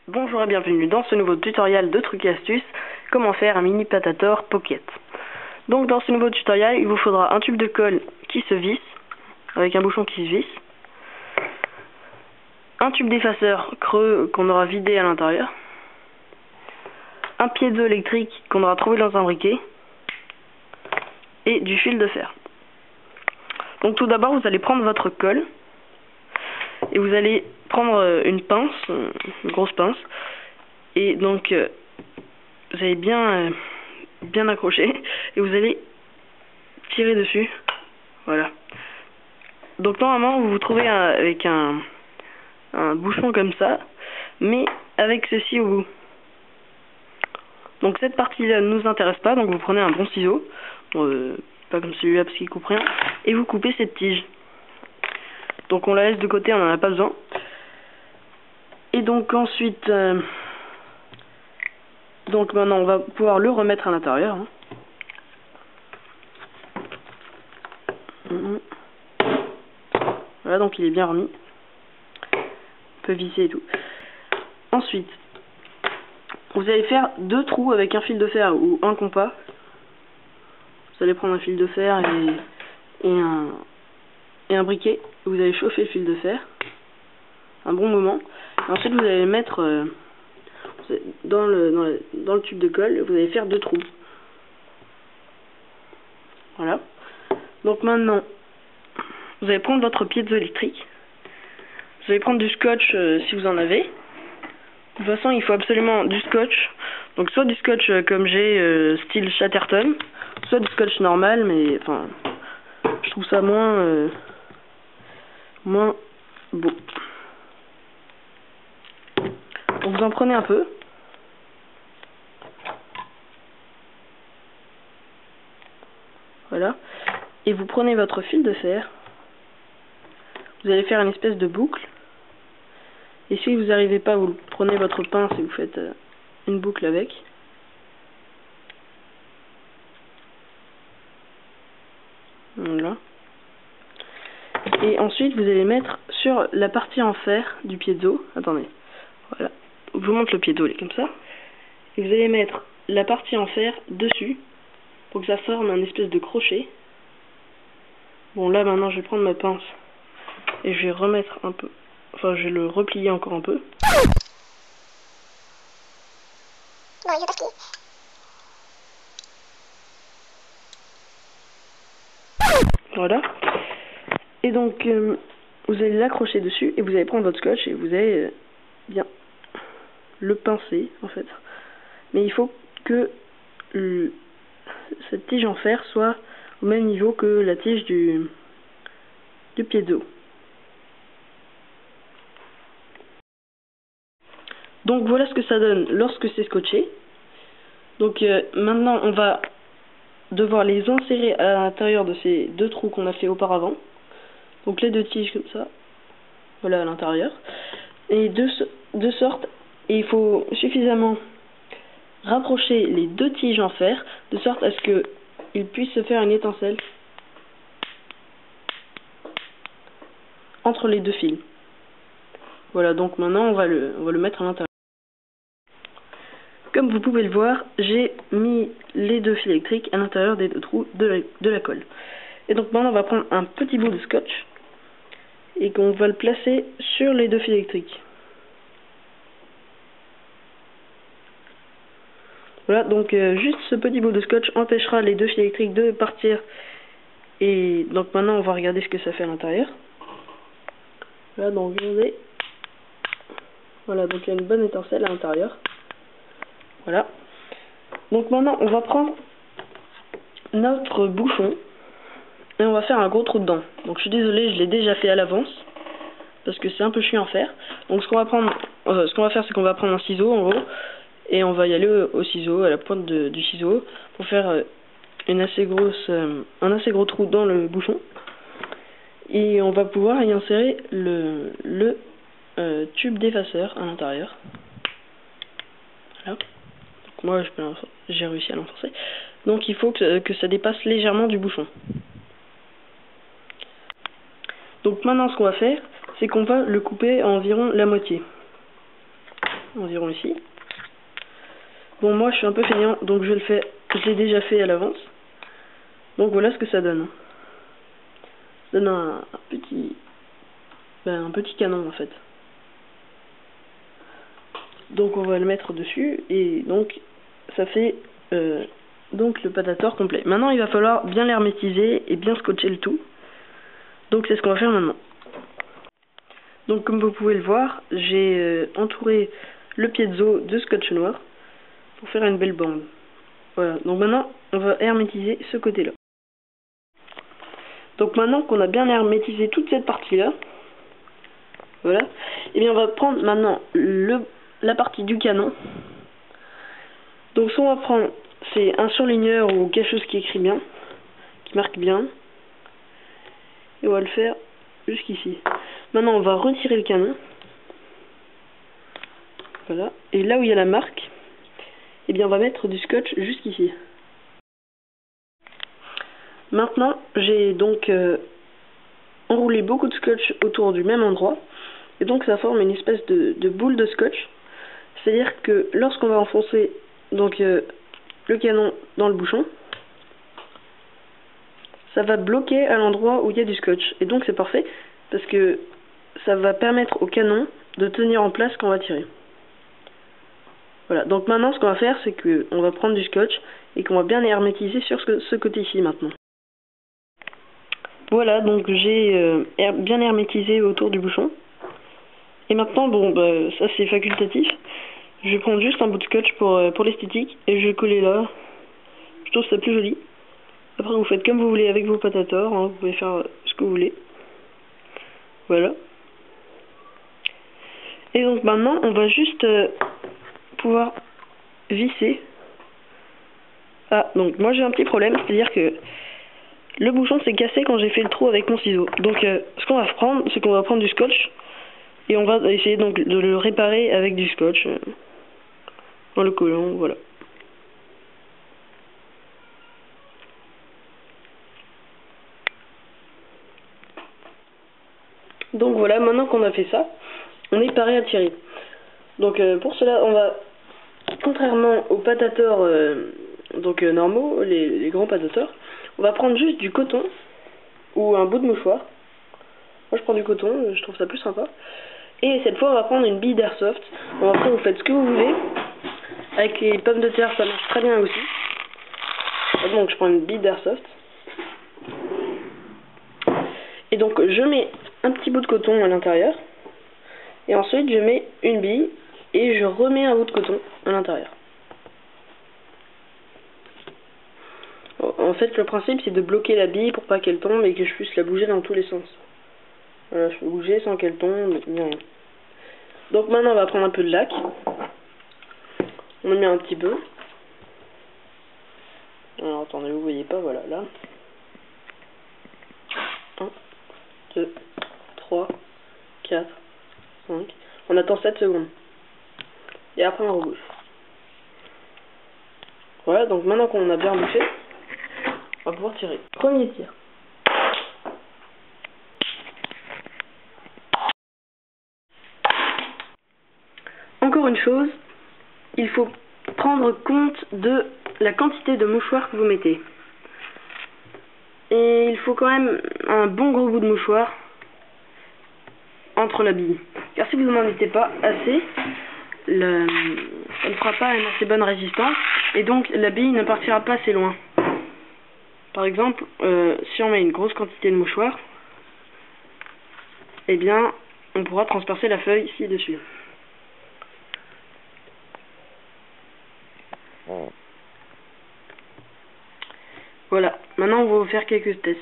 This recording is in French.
Bonjour et bienvenue dans ce nouveau tutoriel de trucs et astuces, comment faire un mini patator pocket. Donc dans ce nouveau tutoriel, il vous faudra un tube de colle qui se visse, avec un bouchon qui se visse, un tube d'effaceur creux qu'on aura vidé à l'intérieur, un piezo électrique qu'on aura trouvé dans un briquet, et du fil de fer. Donc tout d'abord, vous allez prendre votre colle, et vous allez prendre une pince, une grosse pince, et donc vous allez bien accrocher, et vous allez tirer dessus, voilà. Donc normalement vous vous trouvez avec un bouchon comme ça, mais avec ceci au bout. Donc cette partie-là ne nous intéresse pas, donc vous prenez un bon ciseau, pas comme celui-là parce qu'il coupe rien, et vous coupez cette tige. Donc on la laisse de côté, on n'en a pas besoin. Et donc ensuite, donc maintenant on va pouvoir le remettre à l'intérieur. Voilà, donc il est bien remis. On peut visser et tout. Ensuite, vous allez faire 2 trous avec un fil de fer ou un compas. Vous allez prendre un fil de fer et un briquet. Vous allez chauffer le fil de fer un bon moment. Et ensuite vous allez mettre dans le tube de colle, vous allez faire 2 trous. Voilà. Donc maintenant, vous allez prendre votre piezo électrique. Vous allez prendre du scotch si vous en avez. De toute façon, il faut absolument du scotch. Donc soit du scotch comme j'ai, style Chatterton, soit du scotch normal, mais enfin, je trouve ça moins beau. Donc vous en prenez un peu. Voilà. Et vous prenez votre fil de fer. Vous allez faire une espèce de boucle. Et si vous n'arrivez pas, vous prenez votre pince et vous faites une boucle avec. Voilà. Et ensuite, vous allez mettre sur la partie en fer du piezo. Attendez. Voilà. Je vous montre le piezo, il est comme ça. Et vous allez mettre la partie en fer dessus pour que ça forme un espèce de crochet. Bon, là maintenant, je vais prendre ma pince et je vais remettre un peu. Enfin, je vais le replier encore un peu. Non, il veut pas plier. Voilà. Et donc, vous allez l'accrocher dessus et vous allez prendre votre scotch et vous allez bien le pincer, en fait. Mais il faut que cette tige en fer soit au même niveau que la tige du piezo. Donc voilà ce que ça donne lorsque c'est scotché. Donc maintenant on va devoir les insérer à l'intérieur de ces 2 trous qu'on a fait auparavant. Donc les 2 tiges comme ça, voilà à l'intérieur. Et de sorte, et il faut suffisamment rapprocher les 2 tiges en fer, de sorte à ce qu'il puisse se faire une étincelle entre les 2 fils. Voilà, donc maintenant on va le mettre à l'intérieur. Comme vous pouvez le voir, j'ai mis les 2 fils électriques à l'intérieur des 2 trous de la colle. Et donc maintenant on va prendre un petit bout de scotch et qu'on va le placer sur les 2 fils électriques. Voilà, donc juste ce petit bout de scotch empêchera les 2 fils électriques de partir. Et donc maintenant on va regarder ce que ça fait à l'intérieur. Voilà, donc regardez. Voilà, donc il y a une bonne étincelle à l'intérieur. Voilà. Donc maintenant on va prendre notre bouchon et on va faire un gros trou dedans. Donc je suis désolé, je l'ai déjà fait à l'avance parce que c'est un peu chiant à faire. Donc ce qu'on va faire, c'est qu'on va prendre un ciseau en gros et on va y aller au ciseau, à la pointe du ciseau, pour faire un assez gros trou dans le bouchon. Et on va pouvoir y insérer le tube d'effaceur à l'intérieur. Voilà. Donc moi j'ai réussi à l'enfoncer. Donc il faut que ça dépasse légèrement du bouchon. Donc maintenant ce qu'on va faire, c'est qu'on va le couper à environ la moitié. environ ici. Bon, moi je suis un peu feignant, donc je l'ai déjà fait à l'avance. Donc voilà ce que ça donne. Ça donne un petit canon en fait. Donc on va le mettre dessus et donc ça fait donc le Patator complet. Maintenant il va falloir bien l'hermétiser et bien scotcher le tout. Donc c'est ce qu'on va faire maintenant. Donc comme vous pouvez le voir, j'ai entouré le piezo de scotch noir pour faire une belle bande. Voilà, donc maintenant on va hermétiser ce côté-là. Donc maintenant qu'on a bien hermétisé toute cette partie-là, voilà, et bien on va prendre maintenant la partie du canon. Donc ce qu'on va prendre, c'est un surligneur ou quelque chose qui écrit bien, qui marque bien, et on va le faire jusqu'ici. Maintenant on va retirer le canon, voilà, et là où il y a la marque, et bien on va mettre du scotch jusqu'ici. Maintenant j'ai donc enroulé beaucoup de scotch autour du même endroit, et donc ça forme une espèce de boule de scotch. C'est-à-dire que lorsqu'on va enfoncer donc le canon dans le bouchon, ça va bloquer à l'endroit où il y a du scotch. Et donc c'est parfait parce que ça va permettre au canon de tenir en place quand on va tirer. Voilà, donc maintenant ce qu'on va faire, c'est qu'on va prendre du scotch et qu'on va bien hermétiser sur ce côté-ci maintenant. Voilà, donc j'ai bien hermétisé autour du bouchon. Et maintenant, bon, bah, ça c'est facultatif. Je vais prendre juste un bout de scotch pour l'esthétique et je vais coller là. Je trouve ça plus joli. Après, vous faites comme vous voulez avec vos Patator, hein, vous pouvez faire ce que vous voulez. Voilà. Et donc maintenant, on va juste pouvoir visser. Ah, donc moi j'ai un petit problème, c'est-à-dire que le bouchon s'est cassé quand j'ai fait le trou avec mon ciseau. Donc ce qu'on va prendre, c'est qu'on va prendre du scotch et on va essayer donc de le réparer avec du scotch en le collant, voilà. Donc voilà, maintenant qu'on a fait ça, on est paré à tirer. Donc pour cela, on va, contrairement aux Patator normaux, les grands Patator, on va prendre juste du coton ou un bout de mouchoir. Moi je prends du coton, je trouve ça plus sympa. Et cette fois on va prendre une bille d'airsoft. Bon, après vous faites ce que vous voulez. Avec les pommes de terre ça marche très bien aussi. Donc je prends une bille d'airsoft. Et donc je mets un petit bout de coton à l'intérieur. Et ensuite je mets une bille et je remets un bout de coton à l'intérieur. En fait le principe c'est de bloquer la bille pour pas qu'elle tombe et que je puisse la bouger dans tous les sens. Voilà, je peux bouger sans qu'elle tombe, ni rien. Donc maintenant on va prendre un peu de lac. On en met un petit peu. Alors attendez, vous voyez pas, voilà, là. 1, 2, 3, 4, 5. On attend 7 secondes. Et après on rebouche. Voilà, donc maintenant qu'on a bien bouché, on va pouvoir tirer. Premier tir. Encore une chose, il faut prendre compte de la quantité de mouchoirs que vous mettez. Et il faut quand même un bon gros bout de mouchoir entre la bille. Car si vous n'en mettez pas assez, elle ne fera pas une assez bonne résistance et donc la bille ne partira pas assez loin. Par exemple, si on met une grosse quantité de mouchoir, eh bien on pourra transpercer la feuille ci-dessus. Voilà, maintenant on va vous faire quelques tests.